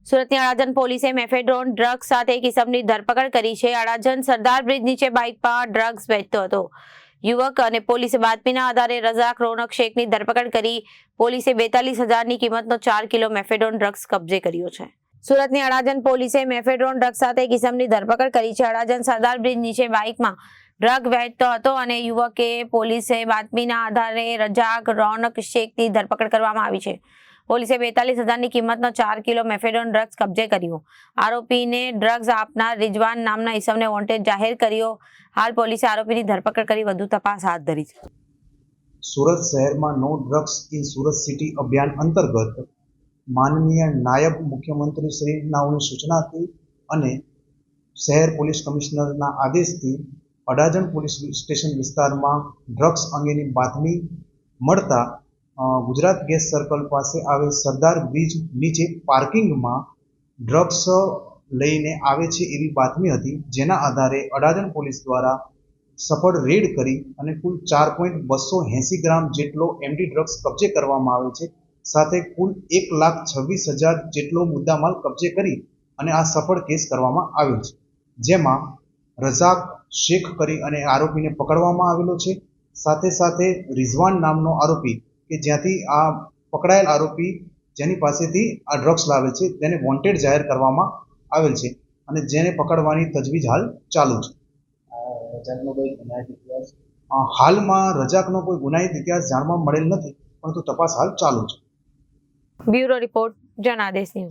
સુરતની અડાજણ પોલીસે mephedrone drugs સાથે એક ઇસમની ધરપકડ કરી છે. અડાજણ સરદાર બ્રિજ નીચે બાઇક પર ડ્રગ્સ વેચતો હતો યુવક અને પોલીસે બાતમીના આધારે રઝાક રોનક શેખની ધરપકડ કરી. પોલીસે 42,000ની કિંમતનો 4 કિલો મેફેડ્રોન ડ્રગ્સ કબજે કર્યો છે. સુરતની અડાજણ પોલીસે મેફેડ્રોન ડ્રગ્સ સાથે એક ઇસમની ધરપકડ કરી છે. અડાજણ સરદાર બ્રિજ નીચે બાઇકમાં ડ્રગ વેચતો હતો અને યુવકે પોલીસે બાતમીના આધારે રઝાક રોનક શેખની ધરપકડ કરવામાં આવી છે. પોલીસે 42,000ની કિંમતનો 4 કિલો મેફેડ્રોન ડ્રગ્સ કબજે કર્યો. આરોપીને ડ્રગ્સ આપનાર રિજવાન નામના ઇસમને વોન્ટેડ જાહેર કર્યો. હાલ પોલીસે આરોપીની ધરપકડ કરી વધુ તપાસ હાથ ધરી છે. સુરત શહેરમાં no drugs in Surat city અભિયાન અંતર્ગત માનનીય નાયબ મુખ્યમંત્રી શ્રીનાઓની સૂચનાથી અને શહેર પોલીસ કમિશનરના આદેશથી અડાજણ પોલીસ સ્ટેશન વિસ્તારમાં ડ્રગ્સ અંગેની બાતમી મળતા ગુજરાત ગેસ સર્કલ પાસે આવેલ સરદાર બ્રિજ નીચે પાર્કિંગમાં ડ્રગ્સ લઈને આવે છે એવી બાતમી હતી, જેના આધારે અડાજણ પોલીસ દ્વારા સફળ રેડ કરી અને કુલ 4.280 ગ્રામ જેટલો એમડી ડ્રગ્સ કબજે કરવામાં આવે છે. સાથે કુલ 1,26,000 જેટલો મુદ્દામાલ કબજે કરી અને આ સફળ કેસ કરવામાં આવ્યો છે, જેમાં રઝાક શેખ કરી અને આરોપીને પકડવામાં આવેલો છે. સાથે સાથે રિઝવાન નામનો આરોપી કે જ્યાંથી આ પકડાયેલ આરોપી જેની પાસેથી આ ડ્રગ્સ લાવે છે તેને વોન્ટેડ જાહેર કરવામાં આવેલ છે અને જેને પકડવાની તજવીજ હાલ ચાલુ છે. હાલમાં રઝાકનો કોઈ ગુનાહિત ઇતિહાસ જાણવા મળેલ નથી, પરંતુ તપાસ હાલ ચાલુ છે. Bureau report Janadesh news.